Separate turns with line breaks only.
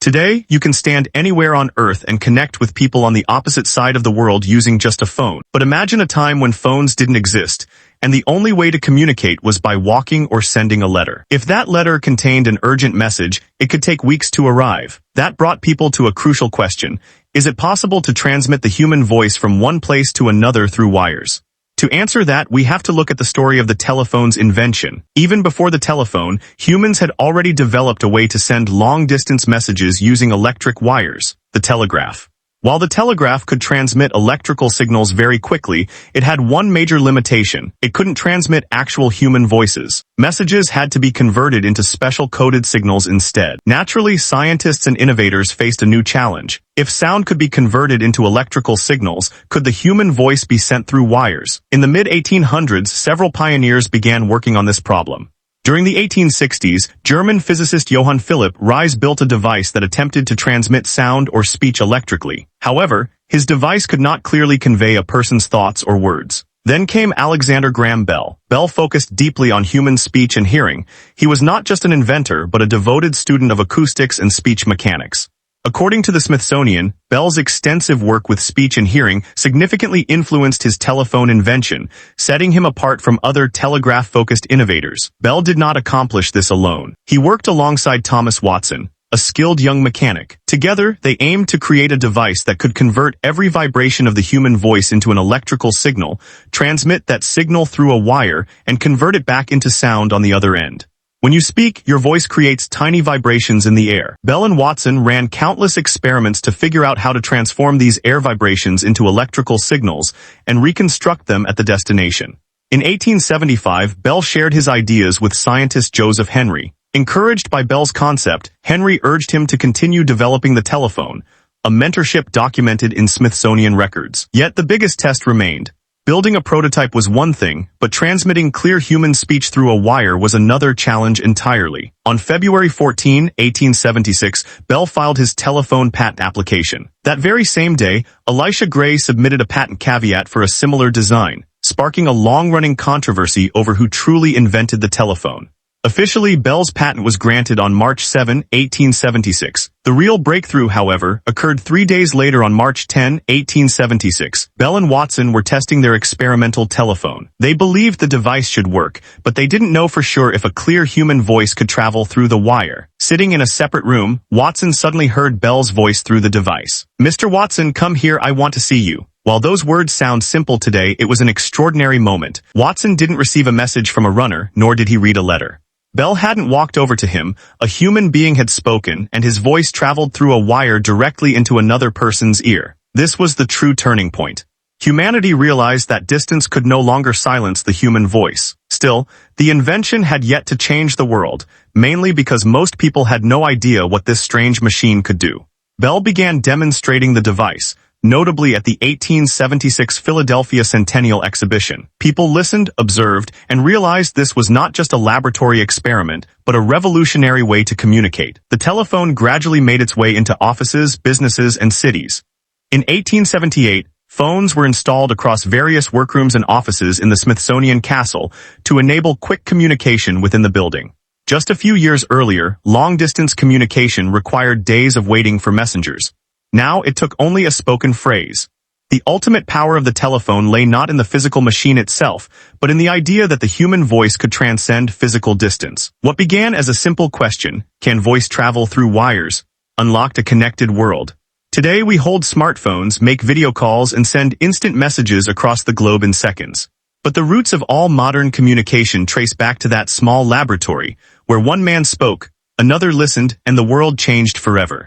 Today, you can stand anywhere on Earth and connect with people on the opposite side of the world using just a phone. But imagine a time when phones didn't exist, and the only way to communicate was by walking or sending a letter. If that letter contained an urgent message, it could take weeks to arrive. That brought people to a crucial question. Is it possible to transmit the human voice from one place to another through wires? To answer that, we have to look at the story of the telephone's invention. Even before the telephone, humans had already developed a way to send long-distance messages using electric wires, the telegraph. While the telegraph could transmit electrical signals very quickly, it had one major limitation. It couldn't transmit actual human voices. Messages had to be converted into special coded signals instead. Naturally, scientists and innovators faced a new challenge. If sound could be converted into electrical signals, could the human voice be sent through wires? In the mid-1800s, several pioneers began working on this problem. During the 1860s, German physicist Johann Philipp Reis built a device that attempted to transmit sound or speech electrically. However, his device could not clearly convey a person's thoughts or words. Then came Alexander Graham Bell. Bell focused deeply on human speech and hearing. He was not just an inventor, but a devoted student of acoustics and speech mechanics. According to the Smithsonian, Bell's extensive work with speech and hearing significantly influenced his telephone invention, setting him apart from other telegraph-focused innovators. Bell did not accomplish this alone. He worked alongside Thomas Watson, a skilled young mechanic. Together, they aimed to create a device that could convert every vibration of the human voice into an electrical signal, transmit that signal through a wire, and convert it back into sound on the other end. When you speak, your voice creates tiny vibrations in the air. Bell and Watson ran countless experiments to figure out how to transform these air vibrations into electrical signals and reconstruct them at the destination. In 1875, Bell shared his ideas with scientist Joseph Henry. Encouraged by Bell's concept, Henry urged him to continue developing the telephone, a mentorship documented in Smithsonian records. Yet the biggest test remained. Building a prototype was one thing, but transmitting clear human speech through a wire was another challenge entirely. On February 14, 1876, Bell filed his telephone patent application. That very same day, Elisha Gray submitted a patent caveat for a similar design, sparking a long-running controversy over who truly invented the telephone. Officially, Bell's patent was granted on March 7, 1876. The real breakthrough, however, occurred 3 days later on March 10, 1876. Bell and Watson were testing their experimental telephone. They believed the device should work, but they didn't know for sure if a clear human voice could travel through the wire. Sitting in a separate room, Watson suddenly heard Bell's voice through the device. "Mr. Watson, come here, I want to see you." While those words sound simple today, it was an extraordinary moment. Watson didn't receive a message from a runner, nor did he read a letter. Bell hadn't walked over to him, a human being had spoken, and his voice traveled through a wire directly into another person's ear. This was the true turning point. Humanity realized that distance could no longer silence the human voice. Still, the invention had yet to change the world, mainly because most people had no idea what this strange machine could do. Bell began demonstrating the device, notably at the 1876 Philadelphia Centennial Exhibition. People listened, observed, and realized this was not just a laboratory experiment, but a revolutionary way to communicate. The telephone gradually made its way into offices, businesses, and cities. In 1878, phones were installed across various workrooms and offices in the Smithsonian Castle to enable quick communication within the building. Just a few years earlier, long-distance communication required days of waiting for messengers. Now it took only a spoken phrase. The ultimate power of the telephone lay not in the physical machine itself, but in the idea that the human voice could transcend physical distance. What began as a simple question, can voice travel through wires, unlocked a connected world. Today we hold smartphones, make video calls, and send instant messages across the globe in seconds. But the roots of all modern communication trace back to that small laboratory, where one man spoke, another listened, and the world changed forever.